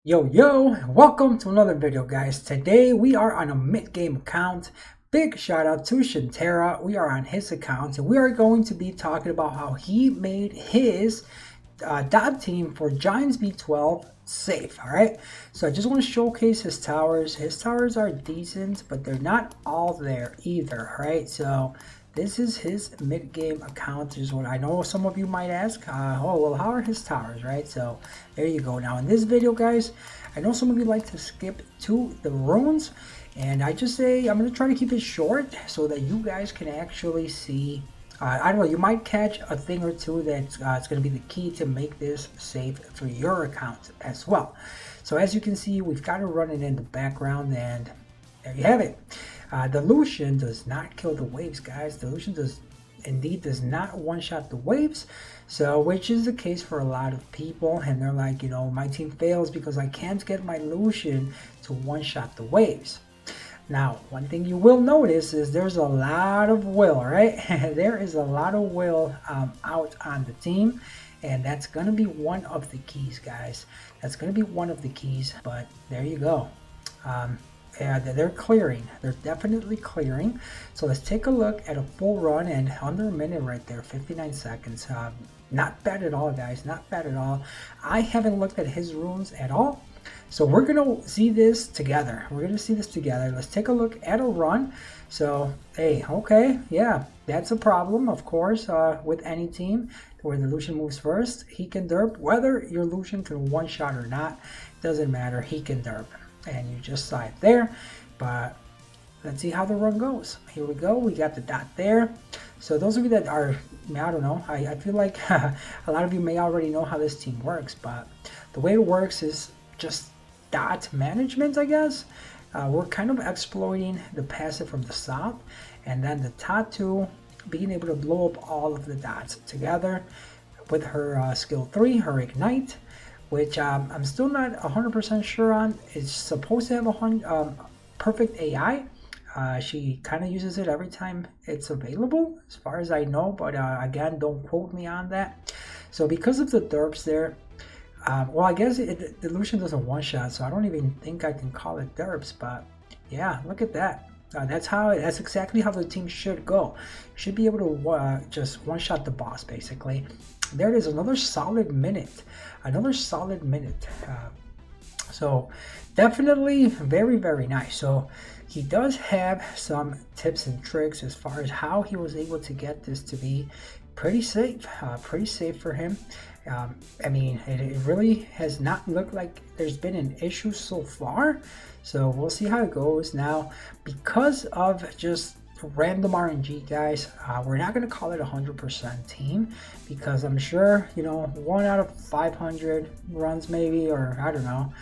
Yo, welcome to another video, guys. Today we are on a mid-game account. Big shout out to Shantera. We are on his account and we are going to be talking about how he made his dot team for Giants B12 safe. All right, so I just want to showcase his towers. His towers are decent, but they're not all there either. All right, so this is his mid-game account. Is what I know some of you might ask. Oh, well, how are his towers, right? So there you go. Now in this video, guys, I know some of you like to skip to the runes, and I just say I'm going to try to keep it short so that you guys can actually see. I don't know, you might catch a thing or two that's it's going to be the key to make this safe for your account as well. So as you can see, we've got it running in the background, and there you have it. The Lushen does not kill the waves, guys. The Lushen does not one-shot the waves, so which is the case for a lot of people, and they're like, you know, my team fails because I can't get my Lushen to one-shot the waves. Now, one thing you will notice is there's a lot of will, right? There is a lot of will out on the team, and that's going to be one of the keys, guys. That's going to be one of the keys, but there you go. Yeah, they're clearing. They're definitely clearing. So let's take a look at a full run, and under a minute right there, 59 seconds. Not bad at all, guys. Not bad at all. I haven't looked at his runes at all. So we're going to see this together. Let's take a look at a run. So, hey, okay, yeah, that's a problem, of course, with any team where the Lushen moves first. He can derp. Whether your Lushen can one-shot or not, doesn't matter. He can derp. And you just saw it there. But let's see how the run goes. Here we go. We got the dot there. So those of you that are, I don't know, I feel like a lot of you may already know how this team works. But the way it works is just dot management, I guess. We're kind of exploiting the passive from the Sath, and then the Tatu being able to blow up all of the dots together with her skill 3, her ignite, which I'm still not 100% sure on. It's supposed to have a perfect AI. She kind of uses it every time it's available, as far as I know, but again, don't quote me on that. So because of the derps there, well, I guess the Lushen does a one-shot, so I don't even think I can call it derps, but yeah, look at that. That's exactly how the team should go. Should be able to just one-shot the boss, basically. There it is, another solid minute. So definitely very, very nice. So he does have some tips and tricks as far as how he was able to get this to be pretty safe for him. I mean, it really has not looked like there's been an issue so far, so we'll see how it goes. Now, because of just random RNG, guys, we're not going to call it 100% team, because I'm sure, you know, 1 out of 500 runs maybe, or I don't know,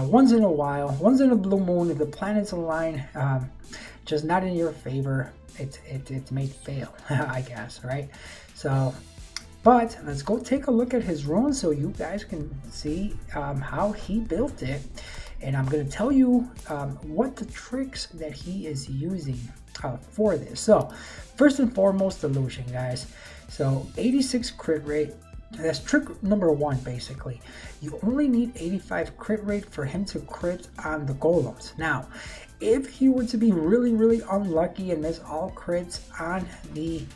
once in a while, once in a blue moon, if the planets align, just not in your favor, it may fail, I guess, right? So, but let's go take a look at his runes so you guys can see how he built it, and I'm going to tell you what the tricks that he is using for this. So first and foremost, the Lushen, guys. So 86 crit rate. That's trick number 1, basically. You only need 85 crit rate for him to crit on the golems. Now, if he were to be really, really unlucky and miss all crits on the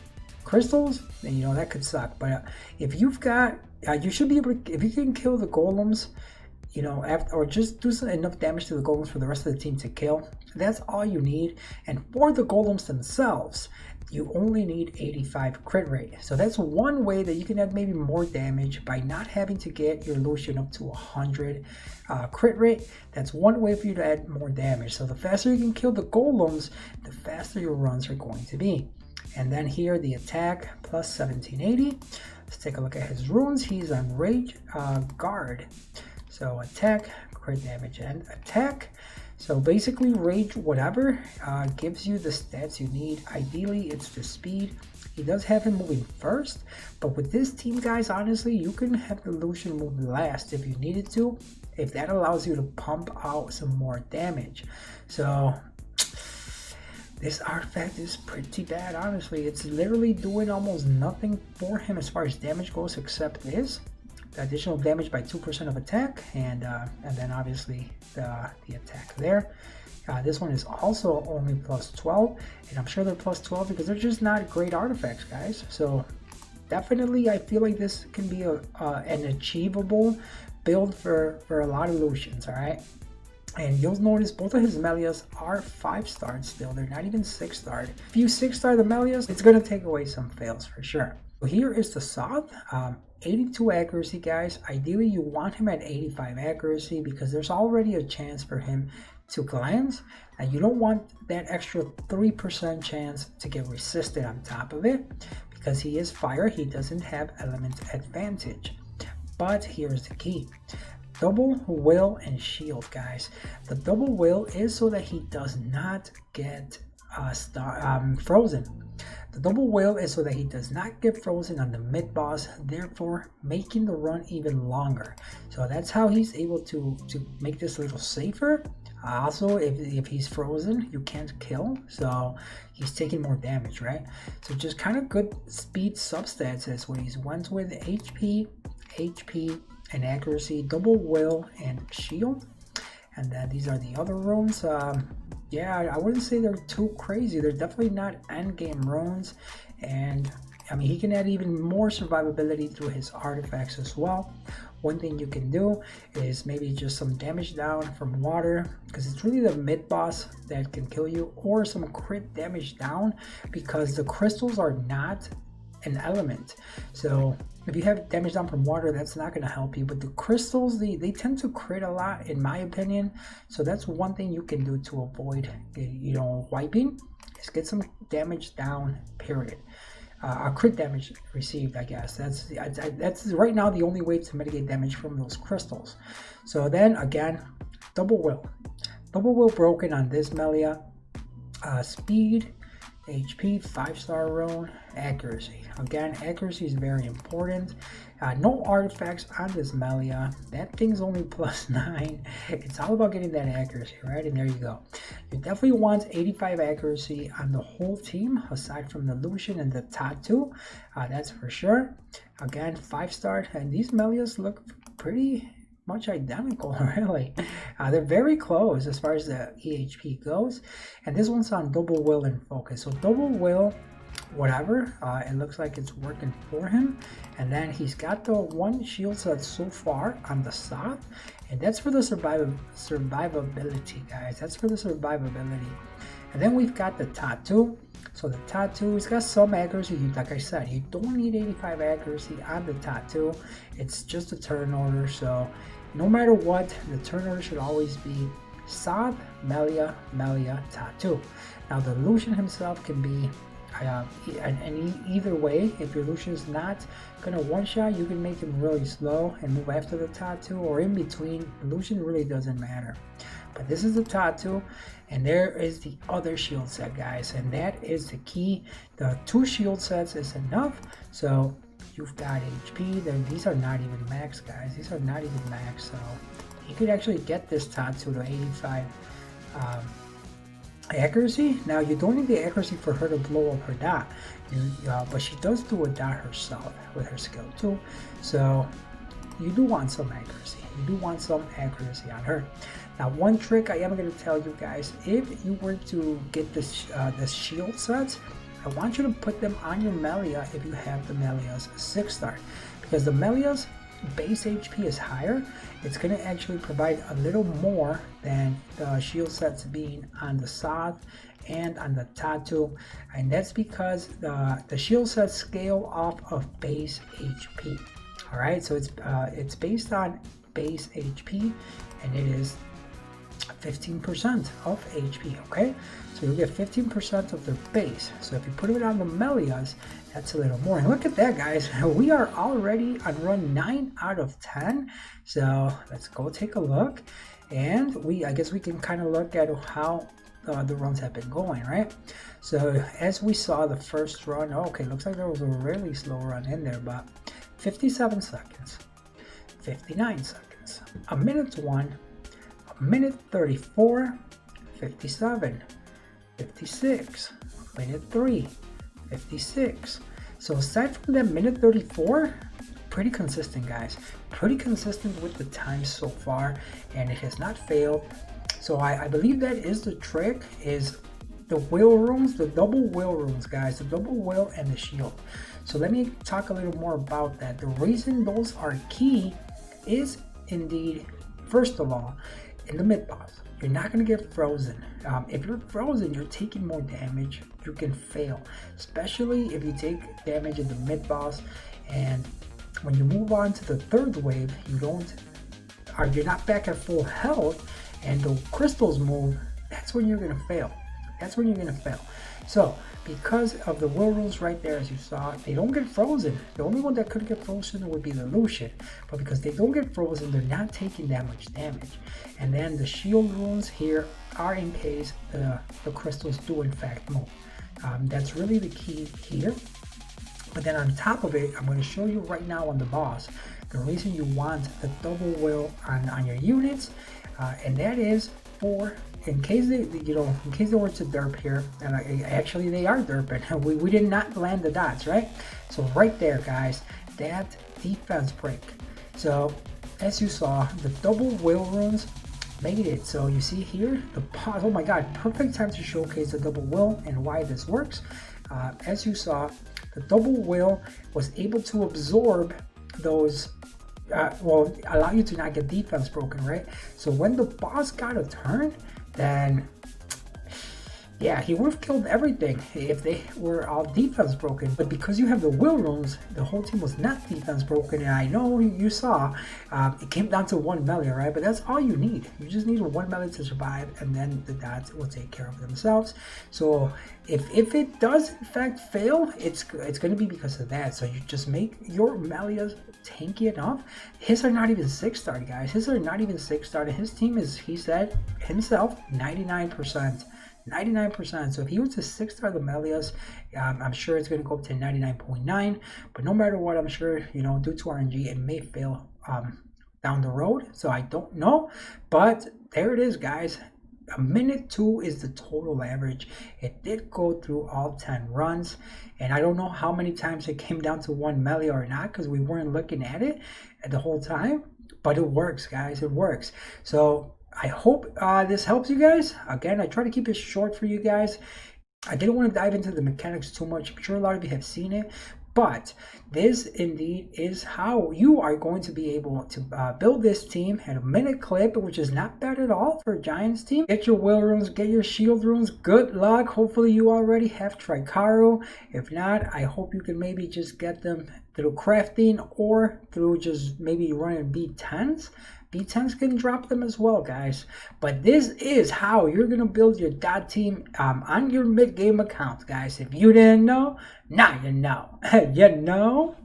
crystals, then, you know, that could suck. But if you've got, you should be able to, if you can kill the golems, you know, or just do enough damage to the golems for the rest of the team to kill, that's all you need. And for the golems themselves, you only need 85 crit rate. So that's one way that you can add maybe more damage by not having to get your Lushen up to 100 crit rate. That's one way for you to add more damage. So the faster you can kill the golems, the faster your runs are going to be. And then here, the attack plus 1780. Let's take a look at his runes. He's on Rage Guard. So attack, crit damage, and attack. So basically, Rage whatever gives you the stats you need. Ideally, it's the speed. He does have him moving first, but with this team, guys, honestly, you can have the Lushen move last if you needed to, if that allows you to pump out some more damage. So this artifact is pretty bad, honestly. It's literally doing almost nothing for him as far as damage goes except this. additional damage by 2% of attack, and then obviously the attack there. This one is also only plus 12, and I'm sure they're plus 12 because they're just not great artifacts, guys. So definitely, I feel like this can be an achievable build for a lot of Lushens, all right? And you'll notice both of his Melias are 5-starred still. They're not even 6-starred. If you 6-star the Melias, it's going to take away some fails for sure. So here is the Sath. 82 accuracy, guys. Ideally, you want him at 85 accuracy because there's already a chance for him to glance. And you don't want that extra 3% chance to get resisted on top of it. Because he is fire, he doesn't have element advantage. But here's the key. Double will and shield, guys. The double will is so that he does not get frozen. The double will is so that he does not get frozen on the mid boss, therefore making the run even longer. So that's how he's able to make this a little safer. Also, if he's frozen, you can't kill, so he's taking more damage, right? So just kind of good speed substats is what he's went with: HP, and accuracy, double will, and shield. And then these are the other runes. Yeah, I wouldn't say they're too crazy. They're definitely not end game runes, and I mean, he can add even more survivability through his artifacts as well. One thing you can do is maybe just some damage down from water, because it's really the mid boss that can kill you, or some crit damage down, because the crystals are not an element. So if you have damage down from water, that's not going to help you, but the crystals, they tend to crit a lot, in my opinion. So that's one thing you can do to avoid, wiping, is get some damage down, period. Crit damage received, I guess. That's right now the only way to mitigate damage from those crystals. So then again, double will broken on this Melia. Speed, HP, 5-star rune, accuracy. Again, accuracy is very important. No artifacts on this Melia. That thing's only plus 9. It's all about getting that accuracy, right? And there you go. You definitely want 85 accuracy on the whole team, aside from the Lushen and the Tatu. That's for sure. Again, 5-star, and these Melias look pretty much identical, really. They're very close as far as the EHP goes, and this one's on double will and focus. So double will, whatever, it looks like it's working for him. And then he's got the one shield set so far on the Sath, and that's for the survivability, guys. That's for the survivability. And then we've got the Tatu. So the Tatu, it's got some accuracy. Like I said, you don't need 85 accuracy on the Tatu. It's just a turn order. So no matter what, the turn order should always be Sath, Melia, Tatu. Now the Lushen himself can be either way. If your Lushen is not gonna one-shot, you can make him really slow and move after the Tatu, or in between. The Lushen really doesn't matter. But this is the Tatu, and there is the other shield set, guys, and that is the key. The 2 shield sets is enough. So you've got HP. These are not even max, guys. These are not even max. So you could actually get this Tatu to 85 accuracy. Now you don't need the accuracy for her to blow up her dot, but she does do a dot herself with her skill too. So you do want some accuracy. You do want some accuracy on her. Now, one trick I am going to tell you guys: if you were to get this shield sets, I want you to put them on your Melia if you have the Melia's 6-star, because the Melia's base HP is higher. It's going to actually provide a little more than the shield sets being on the Sath and on the Tatu, and that's because the shield sets scale off of base HP. All right, so it's based on base HP, and it is 15% of HP. Okay, so you'll get 15% of their base. So if you put it on the Melias, that's a little more. And look at that, guys. We are already on run 9 out of 10. So let's go take a look, and I guess we can kind of look at how the runs have been going, right? So as we saw the first run, okay, looks like there was a really slow run in there, but 57 seconds, 59 seconds, a minute 1, a minute 34, 57, 56, minute 3, 56. So aside from that minute 34, pretty consistent, guys. Pretty consistent with the time so far, and it has not failed. So I believe that is the trick, is the will runes, the double will runes, guys, the double will and the shield. So let me talk a little more about that. The reason those are key is indeed, first of all, in the mid boss, you're not going to get frozen. If you're frozen, you're taking more damage. You can fail, especially if you take damage in the mid boss. And when you move on to the third wave, you're not back at full health, and the crystals move. That's when you're going to fail. That's when you're going to fail. So because of the will rules right there, as you saw, they don't get frozen. The only one that could get frozen would be the Lushen, but because they don't get frozen, they're not taking that much damage. And then the shield runes here are in case the crystals do in fact move. That's really the key here. But then on top of it, I'm going to show you right now on the boss the reason you want the double will on your units, and that is for in case they were to derp here, and actually they are derping. We did not land the dots, right? So right there, guys, that defense break. So as you saw, the double will runes made it. So you see here the pause. Oh my god, perfect time to showcase the double will and why this works. As you saw, the double will was able to absorb those allow you to not get defense broken, right? So when the boss got a turn, then yeah, he would have killed everything if they were all defense broken. But because you have the will runes, the whole team was not defense broken. And I know you saw it came down to one Melia, right? But that's all you need. You just need one Melia to survive, and then the dots will take care of themselves. So if it does in fact fail, it's going to be because of that. So you just make your Melias tanky enough. His are not even 6-star, guys. His are not even 6-star. His team is, he said himself, 99%. 99%. So if he was to 6-star the Melias, I'm sure it's going to go up to 99.9. But no matter what, I'm sure, due to RNG, it may fail down the road. So I don't know. But there it is, guys. A minute 2 is the total average. It did go through all 10 runs. And I don't know how many times it came down to one Melia or not, because we weren't looking at it the whole time. But it works, guys. It works. So I hope this helps you guys. Again, I try to keep it short for you guys. I didn't want to dive into the mechanics too much. I'm sure a lot of you have seen it. But this indeed is how you are going to be able to build this team at a minute clip, which is not bad at all for a Giants team. Get your will runes, get your shield runes. Good luck. Hopefully you already have Tricaru. If not, I hope you can maybe just get them through crafting or through just maybe running B10s. B10s can drop them as well, guys. But this is how you're going to build your dot team on your mid-game account, guys. If you didn't know, now you know. You know?